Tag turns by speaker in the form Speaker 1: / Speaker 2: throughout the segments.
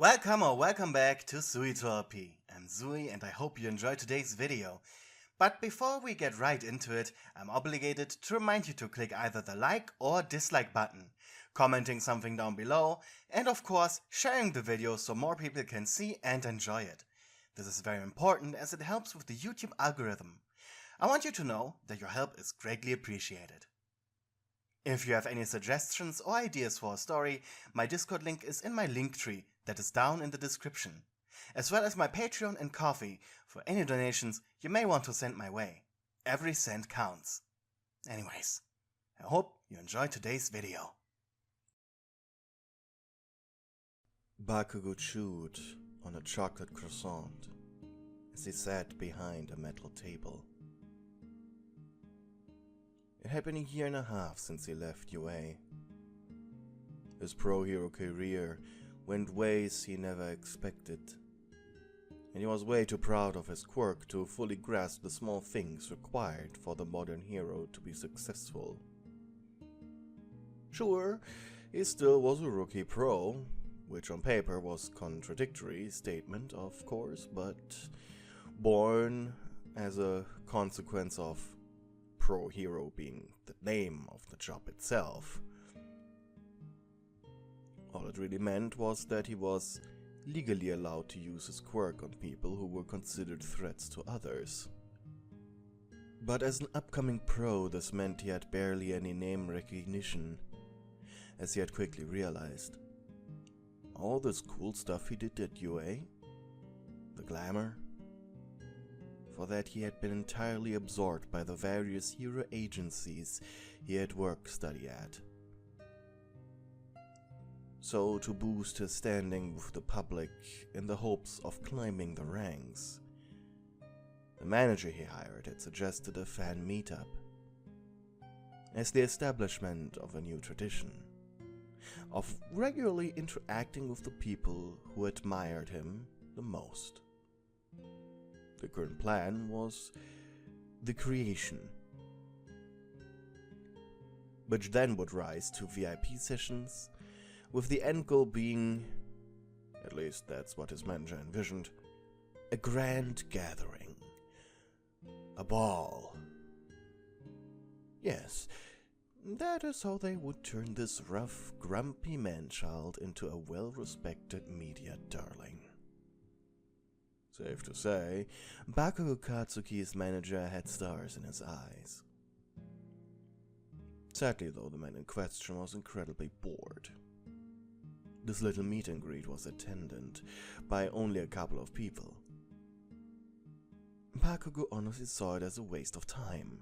Speaker 1: Welcome or welcome back to Pewdiepie. I'm Zui and I hope you enjoyed today's video. But before we get right into it, I'm obligated to remind you to click either the like or dislike button, commenting something down below, and of course sharing the video so more people can see and enjoy it. This is very important as it helps with the YouTube algorithm. I want you to know that your help is greatly appreciated. If you have any suggestions or ideas for a story, my Discord link is in my link tree that is down in the description, as well as my Patreon and Ko-fi for any donations you may want to send my way. Every cent counts. Anyways, I hope you enjoyed today's video.
Speaker 2: Bakugou chewed on a chocolate croissant as he sat behind a metal table. It had been a year and a half since he left UA. His pro-hero career went ways he never expected, and he was way too proud of his quirk to fully grasp the small things required for the modern hero to be successful. Sure, he still was a rookie pro, which on paper was a contradictory statement, of course, but born as a consequence of pro-hero being the name of the job itself. All it really meant was that he was legally allowed to use his quirk on people who were considered threats to others. But as an upcoming pro, this meant he had barely any name recognition, as he had quickly realized. All this cool stuff he did at UA, the glamour, for that he had been entirely absorbed by the various hero agencies he had work-study at. So, to boost his standing with the public in the hopes of climbing the ranks, the manager he hired had suggested a fan meetup as the establishment of a new tradition of regularly interacting with the people who admired him the most. The current plan was the creation, which then would rise to VIP sessions, with the end goal being, at least that's what his manager envisioned, a grand gathering, a ball. Yes, that is how they would turn this rough, grumpy man-child into a well-respected media darling. Safe to say, Bakugou Katsuki's manager had stars in his eyes. Sadly though, the man in question was incredibly bored. This little meet and greet was attended by only a couple of people. Bakugou honestly saw it as a waste of time.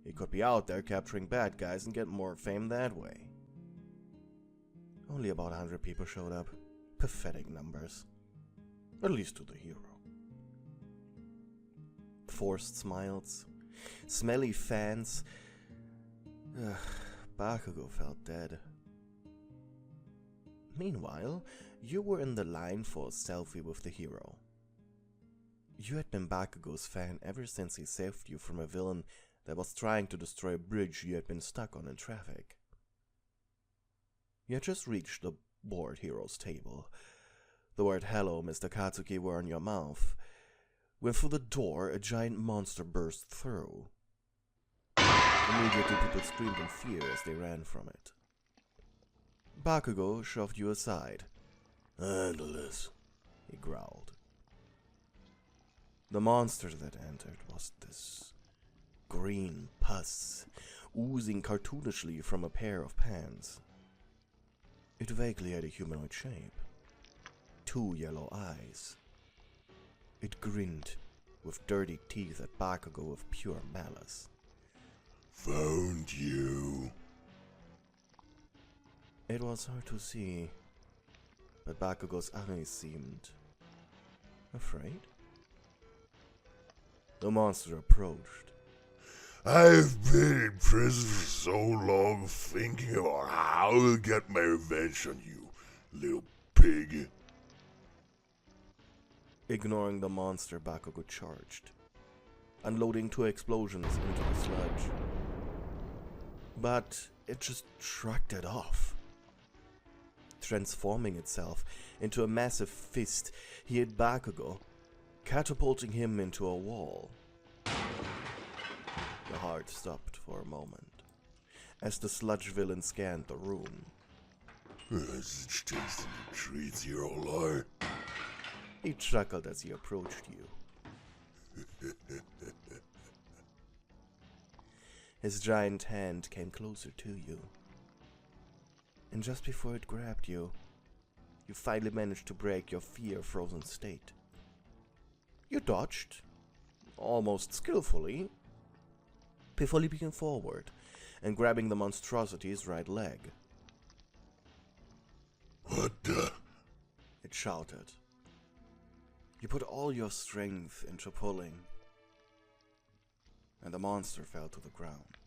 Speaker 2: He could be out there capturing bad guys and get more fame that way. Only about 100 people showed up. Pathetic numbers. At least to the hero. Forced smiles, smelly fans. Bakugou felt dead. Meanwhile, you were in the line for a selfie with the hero. You had been Bakugou's fan ever since he saved you from a villain that was trying to destroy a bridge you had been stuck on in traffic. You had just reached the bored hero's table. The word "Hello, Mr. Katsuki" were on your mouth, when through the door a giant monster burst through. Immediately people screamed in fear as they ran from it. Bakugou shoved you aside. "Handle this," he growled. The monster that entered was this green pus, oozing cartoonishly from a pair of pants. It vaguely had a humanoid shape. 2 yellow eyes. It grinned with dirty teeth at Bakugou with pure malice. "Found you." It was hard to see, but Bakugou's eyes seemed afraid. The monster approached.
Speaker 3: "I've been in prison for so long thinking about how to get my revenge on you, little pig."
Speaker 2: Ignoring the monster, Bakugou charged, unloading 2 explosions into the sludge. But it just shrugged it off. Transforming itself into a massive fist, he hit Bakugou, catapulting him into a wall. The heart stopped for a moment, as the sludge villain scanned the room.
Speaker 3: Such tasty treats here, Olai.
Speaker 2: He chuckled as he approached you. His giant hand came closer to you. And just before it grabbed you, you finally managed to break your fear-frozen state. You dodged, almost skillfully, before leaping forward and grabbing the monstrosity's right leg.
Speaker 3: What the?
Speaker 2: It shouted. You put all your strength into pulling, and the monster fell to the ground,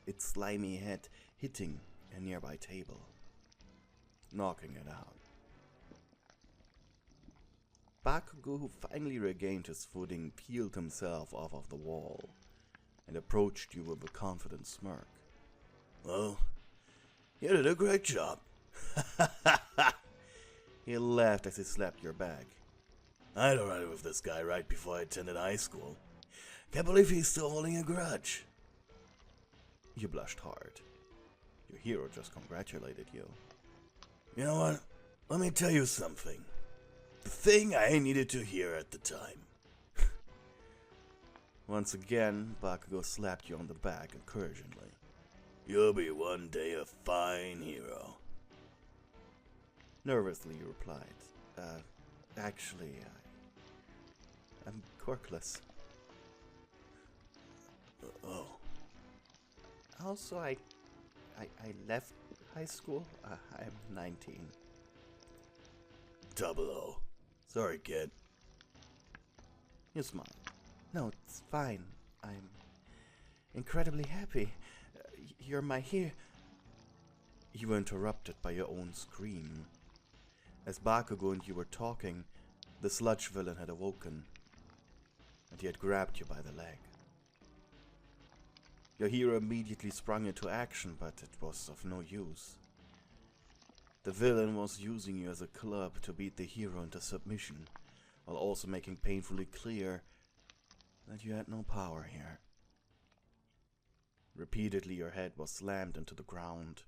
Speaker 2: its slimy head hitting a nearby table, knocking it out. Bakugou, who finally regained his footing, peeled himself off of the wall and approached you with a confident smirk.
Speaker 4: Well, you did a great job.
Speaker 2: He laughed as he slapped your back.
Speaker 4: I'd arrived with this guy right before I attended high school. Can't believe he's still holding a grudge.
Speaker 2: You blushed hard. Your hero just congratulated you.
Speaker 4: You know what? Let me tell you something. The thing I needed to hear at the time.
Speaker 2: Once again, Bakugou slapped you on the back encouragingly.
Speaker 4: You'll be one day a fine hero.
Speaker 2: Nervously, you replied, actually, I'm quirkless.
Speaker 4: Oh.
Speaker 2: Also, I left high school. I'm 19.
Speaker 4: 00. Sorry, kid.
Speaker 2: You smiled. No, it's fine. I'm incredibly happy. You're my hero. You were interrupted by your own scream. As Bakugou and you were talking, the sludge villain had awoken, and he had grabbed you by the leg. Your hero immediately sprung into action, but it was of no use. The villain was using you as a club to beat the hero into submission, while also making painfully clear that you had no power here. Repeatedly your head was slammed into the ground,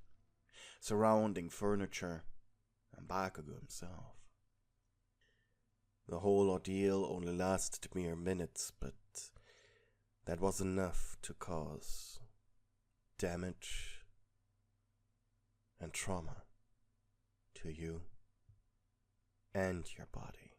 Speaker 2: surrounding furniture and Bakugou himself. The whole ordeal only lasted mere minutes, but that was enough to cause damage and trauma to you and your body.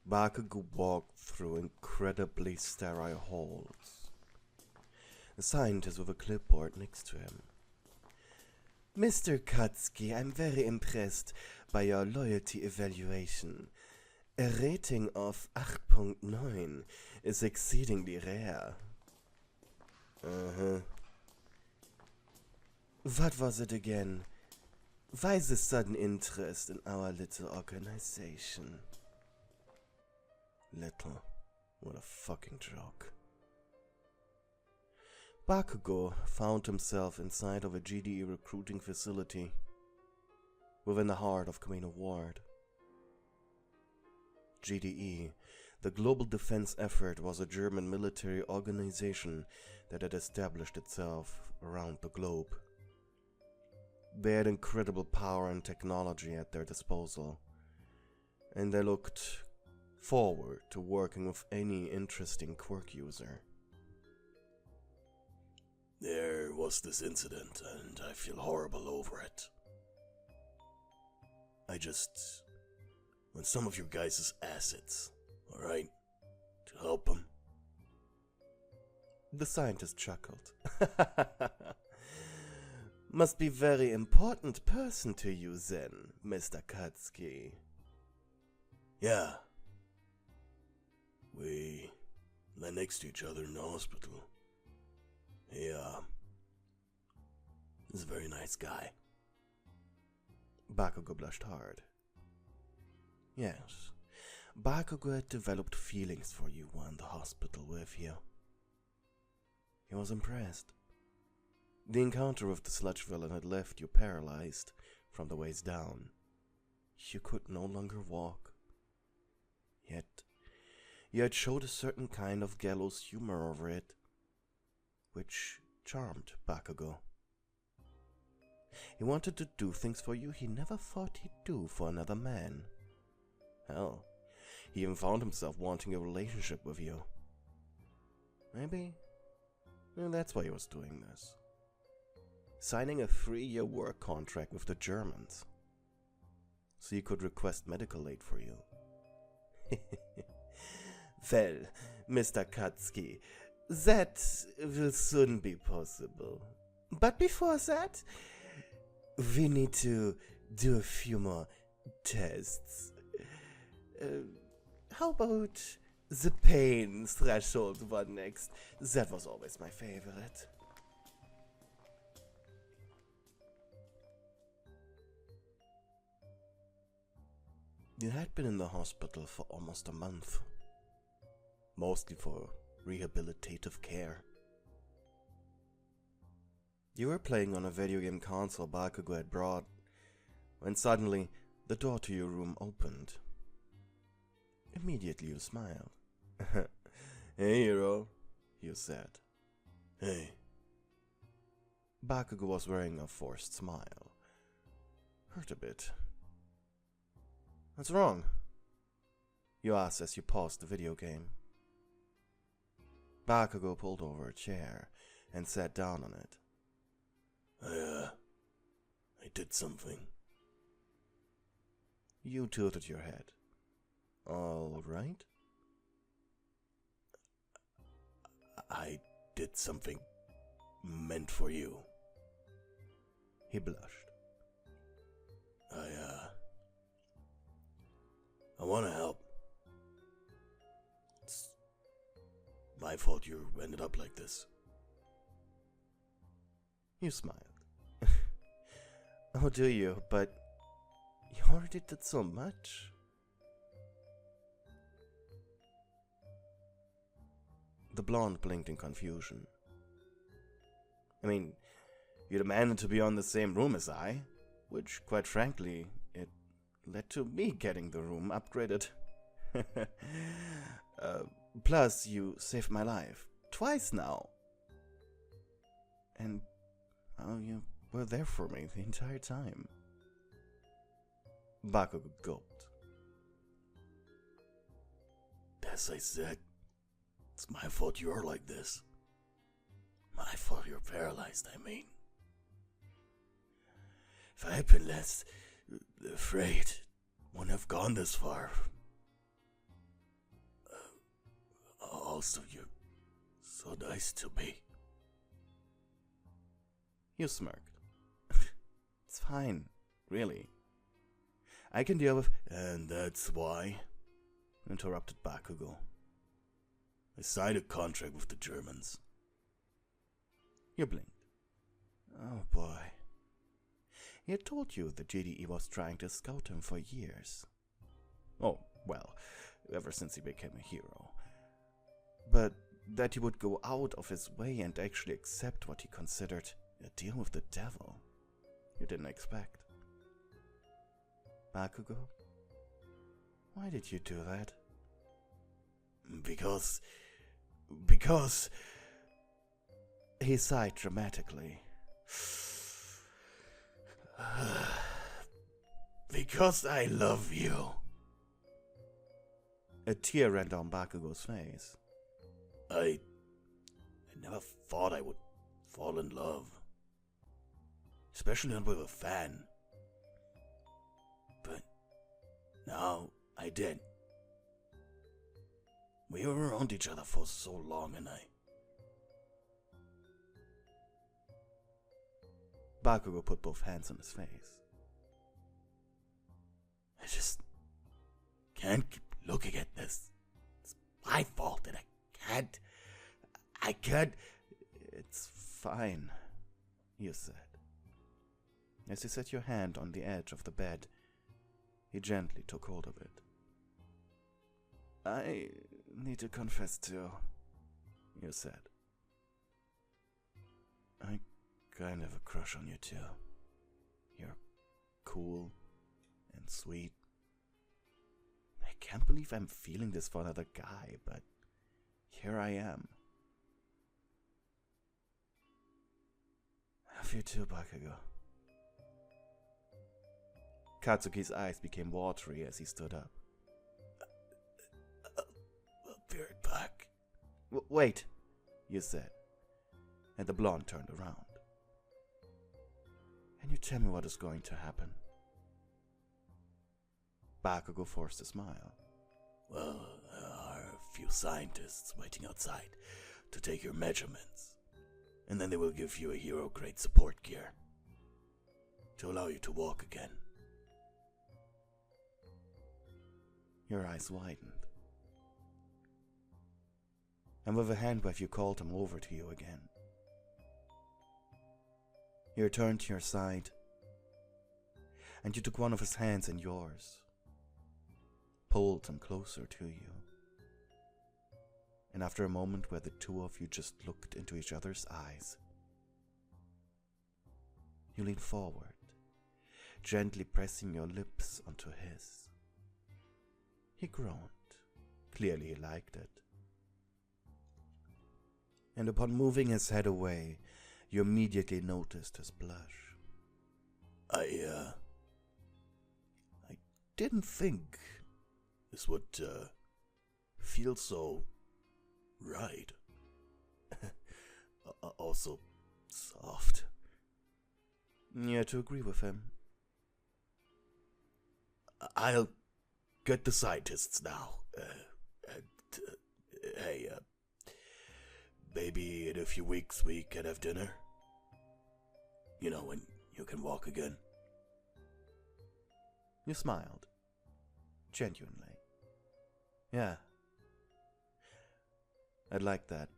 Speaker 2: Bakugou walked through incredibly sterile halls. A scientist with a clipboard next to him. Mr. Katsuki, I'm very impressed by your loyalty evaluation. A rating of 8.9 is exceedingly rare. What was it again? Why the sudden interest in our little organization? Little. What a fucking joke. Bakugou found himself inside of a GDE recruiting facility within the heart of Kamino Ward. GDE, the Global Defense Effort, was a German military organization that had established itself around the globe. They had incredible power and technology at their disposal, and they looked forward to working with any interesting quirk user.
Speaker 4: There was this incident, and I feel horrible over it. I just want some of your guys' assets, alright? To help them.
Speaker 2: The scientist chuckled. Must be very important person to you then, Mr. Katsuki.
Speaker 4: Yeah. We lay next to each other in the hospital. He's a very nice guy.
Speaker 2: Bakugou blushed hard. Yes, Bakugou had developed feelings for you while in the hospital with you. He was impressed. The encounter with the sludge villain had left you paralyzed from the waist down. You could no longer walk. Yet, you had showed a certain kind of gallows humor over it, which charmed Bakugou. He wanted to do things for you he never thought he'd do for another man. Hell, he even found himself wanting a relationship with you. Maybe that's why he was doing this. Signing a 3-year work contract with the Germans, so he could request medical aid for you. Well, Mr. Katsuki, that will soon be possible. But before that, we need to do a few more tests. How about the pain threshold one next? That was always my favorite. You had been in the hospital for almost a month, mostly for rehabilitative care. You were playing on a video game console Bakugou had brought, when suddenly the door to your room opened. Immediately you smiled. Hey, hero, you said.
Speaker 4: Hey.
Speaker 2: Bakugou was wearing a forced smile. Hurt a bit. What's wrong? You asked as you paused the video game. Bakugou pulled over a chair and sat down on it.
Speaker 4: I did something.
Speaker 2: You tilted your head. All right?
Speaker 4: I did something meant for you.
Speaker 2: He blushed.
Speaker 4: I want to help. It's my fault you ended up like this.
Speaker 2: You smiled. Oh, do you? But you already did so much. The blonde blinked in confusion. I mean, you demanded to be on the same room as I, which, quite frankly, it led to me getting the room upgraded. Plus, you saved my life. Twice now. And, oh, you were there for me the entire time. Bakugou gulped.
Speaker 4: As I said, it's my fault you're like this. My fault you're paralyzed, I mean. If I had been less afraid, wouldn't have gone this far. Also, you're so nice to me.
Speaker 2: You smirked. It's fine, really. I can deal with...
Speaker 4: And that's why,
Speaker 2: interrupted Bakugou.
Speaker 4: I signed a contract with the Germans.
Speaker 2: You blinked. Oh boy. He had told you the GDE was trying to scout him for years. Oh, well, ever since he became a hero. But that he would go out of his way and actually accept what he considered a deal with the devil, you didn't expect. Bakugou? Why did you do that?
Speaker 4: Because...
Speaker 2: He sighed dramatically.
Speaker 4: Because I love you.
Speaker 2: A tear ran down Bakugou's face.
Speaker 4: I never thought I would fall in love. Especially not with a fan. But now I did. We were around each other for so long and
Speaker 2: Bakugou put both hands on his face.
Speaker 4: I just can't keep looking at this. It's my fault and I can't.
Speaker 2: It's fine, you said. As you set your hand on the edge of the bed, he gently took hold of it. I need to confess too, you said. I kind of have a crush on you too. You're cool and sweet. I can't believe I'm feeling this for another guy, but here I am. Love you too, Bakugou. Katsuki's eyes became watery as he stood up.
Speaker 4: I'll be right back.
Speaker 2: Wait, you said, and the blonde turned around. Can you tell me what is going to happen? Bakugou forced a smile.
Speaker 4: Well, there are a few scientists waiting outside to take your measurements, and then they will give you a hero-grade support gear to allow you to walk again.
Speaker 2: Your eyes widened. And with a hand wave you called him over to you again. He returned to your side, and you took one of his hands in yours, pulled him closer to you. And after a moment where the two of you just looked into each other's eyes, you leaned forward, gently pressing your lips onto his. He groaned. Clearly he liked it. And upon moving his head away, you immediately noticed his blush.
Speaker 4: I didn't think this would feel so right. Also soft.
Speaker 2: You had to agree with him.
Speaker 4: I'll get the scientists now. Hey, maybe in a few weeks we can have dinner. You know, when you can walk again.
Speaker 2: You smiled. Genuinely. Yeah. I'd like that.